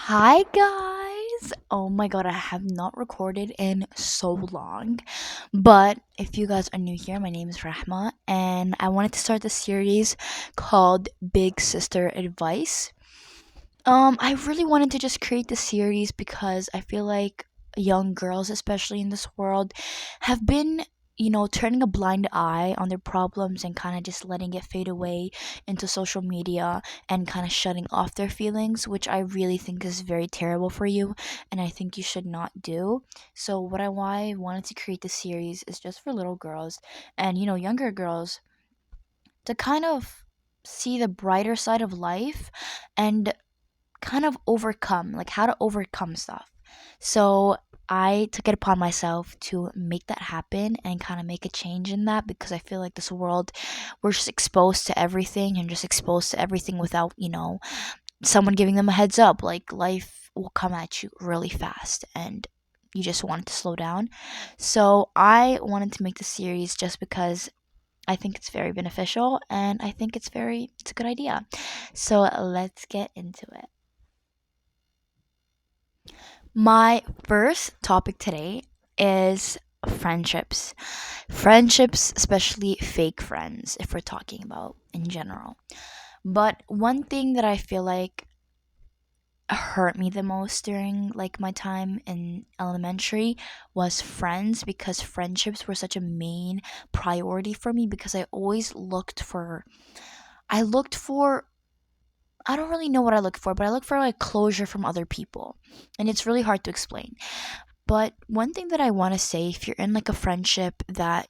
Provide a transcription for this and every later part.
Hi guys! Oh my god, I have not recorded in so long. But if you guys are new here, my name is Rahma and I wanted to start the series called Big Sister Advice. I really wanted to just create this series because I feel like young girls, especially in this world, have been, turning a blind eye on their problems and kind of just letting it fade away into social media and kind of shutting off their feelings, which I really think is very terrible for you and I think you should not do. So, why I wanted to create this series is just for little girls and, younger girls to kind of see the brighter side of life and kind of overcome, like how to overcome stuff. So I took it upon myself to make that happen and kind of make a change in that because I feel like this world, we're just exposed to everything and just exposed to everything without, someone giving them a heads up. Like life will come at you really fast and you just want it to slow down. So I wanted to make the series just because I think it's very beneficial and I think it's a good idea. So let's get into it. My first topic today is friendships. Friendships, especially fake friends, if we're talking about in general. But one thing that I feel like hurt me the most during like my time in elementary was friends because friendships were such a main priority for me because I looked for I don't really know what I look for, but I look for like closure from other people. And it's really hard to explain. But one thing that I want to say, if you're in like a friendship that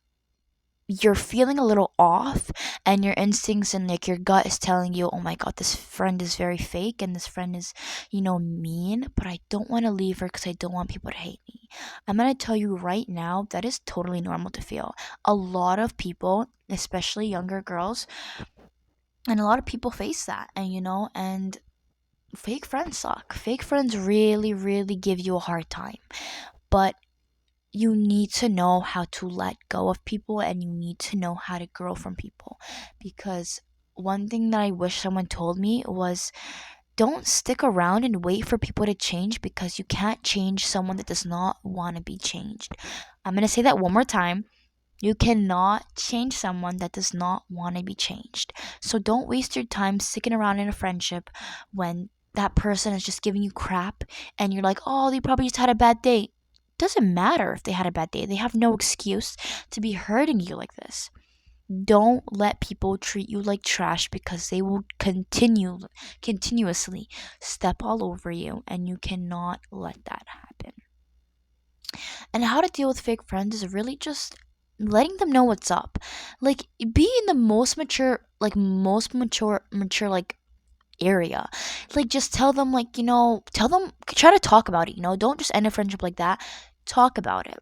you're feeling a little off and your instincts and like your gut is telling you, oh my God, this friend is very fake and this friend is, mean, but I don't want to leave her because I don't want people to hate me. I'm going to tell you right now, that is totally normal to feel. A lot of people, especially younger girls, and a lot of people face that, and fake friends suck. Fake friends really, really give you a hard time. But you need to know how to let go of people and you need to know how to grow from people. Because one thing that I wish someone told me was don't stick around and wait for people to change because you can't change someone that does not want to be changed. I'm going to say that one more time. You cannot change someone that does not want to be changed. So don't waste your time sticking around in a friendship when that person is just giving you crap and you're like, oh, they probably just had a bad day. Doesn't matter if they had a bad day. They have no excuse to be hurting you like this. Don't let people treat you like trash because they will continuously step all over you and you cannot let that happen. And how to deal with fake friends is really just letting them know what's up. Like be in the most mature like area. Like just tell them like, tell them try to talk about it, Don't just end a friendship like that. Talk about it.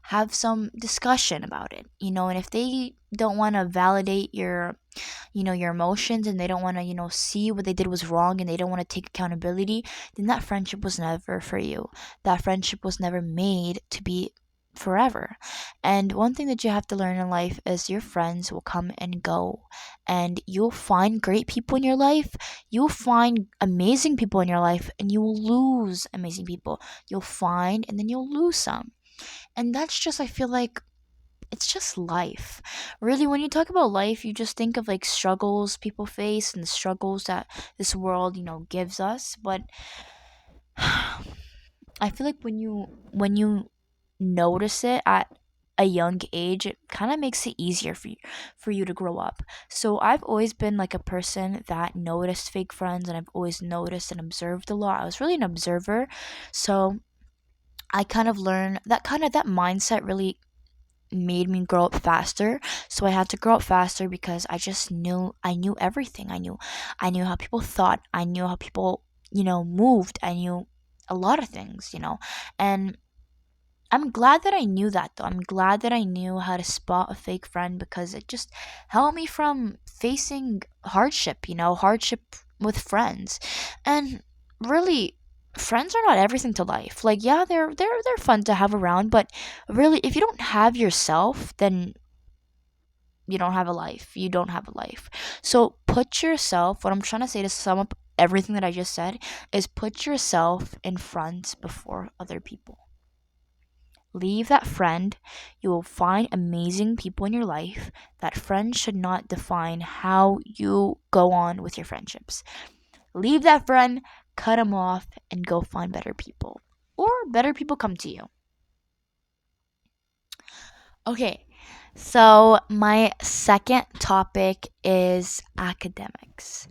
Have some discussion about it, and if they don't want to validate your emotions and they don't want to, see what they did was wrong and they don't want to take accountability, then that friendship was never for you. That friendship was never made to be forever. And one thing that you have to learn in life is your friends will come and go. And you'll find great people in your life, you'll find amazing people in your life, and you will lose amazing people. You'll find and then you'll lose some. And that's just, I feel like, it's just life. Really, when you talk about life, you just think of like struggles people face and the struggles that this world, gives us. But I feel like when you notice it at a young age, it kind of makes it easier for you to grow up. So I've always been like a person that noticed fake friends and I've always noticed and observed a lot. I was really an observer. So I kind of learned that mindset really made me grow up faster. So I had to grow up faster because I knew everything. I knew how people thought. I knew how people, moved. I knew a lot of things, And I'm glad that I knew that though. I'm glad that I knew how to spot a fake friend because it just helped me from facing hardship, hardship with friends. And really, friends are not everything to life. Like yeah, they're fun to have around, but really if you don't have yourself, then you don't have a life. You don't have a life. So put yourself, what I'm trying to say to sum up everything that I just said is put yourself in front before other people. Leave that friend. You will find amazing people in your life. That friend should not define how you go on with your friendships. Leave that friend, cut him off, and go find better people. Or better people come to you. Okay, so my second topic is academics.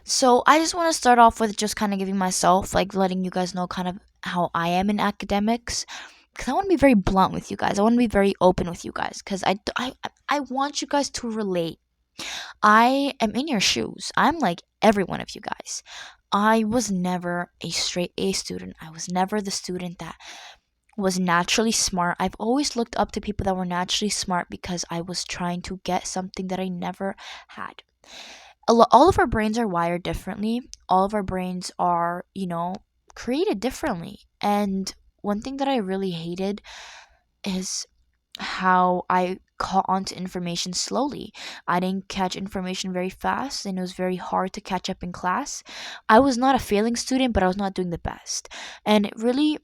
So I just want to start off with just kind of giving myself, like letting you guys know kind of how I am in academics. Because I want to be very blunt with you guys. I want to be very open with you guys. Because I want you guys to relate. I am in your shoes. I'm like every one of you guys. I was never a straight A student. I was never the student that was naturally smart. I've always looked up to people that were naturally smart because I was trying to get something that I never had. All of our brains are wired differently. All of our brains are, created differently. And one thing that I really hated is how I caught on to information slowly. I didn't catch information very fast, and it was very hard to catch up in class. I was not a failing student, but I was not doing the best. And it really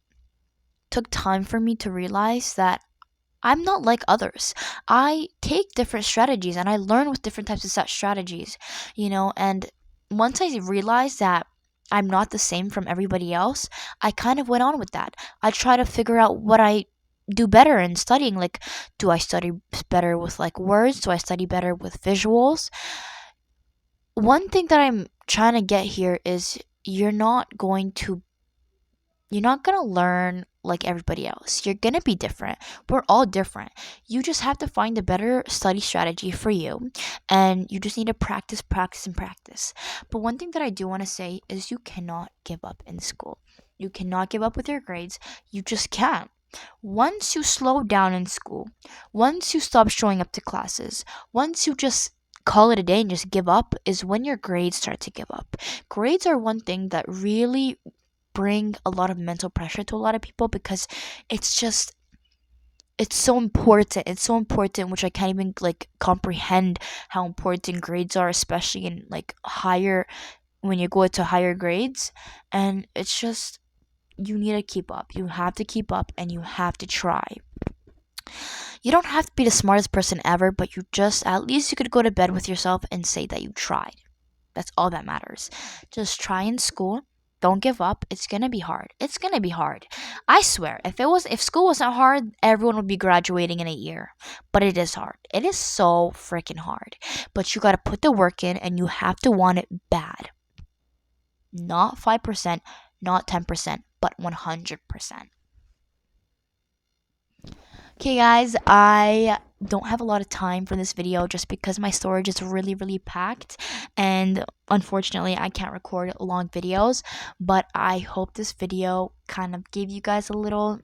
took time for me to realize that I'm not like others. I take different strategies and I learn with different types of such strategies, and once I realized that I'm not the same from everybody else, I kind of went on with that. I try to figure out what I do better in studying. Like, do I study better with like words? Do I study better with visuals? One thing that I'm trying to get here is you're not going to learn like everybody else. You're going to be different. We're all different. You just have to find a better study strategy for you. And you just need to practice, practice, and practice. But one thing that I do want to say is you cannot give up in school. You cannot give up with your grades. You just can't. Once you slow down in school, once you stop showing up to classes, once you just call it a day and just give up, is when your grades start to give up. Grades are one thing that really bring a lot of mental pressure to a lot of people because it's just it's so important. It's so important, which I can't even like comprehend how important grades are, especially in like higher when you go to higher grades. And it's just you need to keep up. You have to keep up and you have to try. You don't have to be the smartest person ever, but you just at least you could go to bed with yourself and say that you tried. That's all that matters. Just try in school. Don't give up. It's gonna be hard. It's gonna be hard. I swear, if school wasn't hard, everyone would be graduating in a year. But it is hard. It is so freaking hard. But you gotta put the work in and you have to want it bad. Not 5%, not 10%, but 100%. Okay, guys, I don't have a lot of time for this video just because my storage is really, really packed. And unfortunately, I can't record long videos. But I hope this video kind of gave you guys a little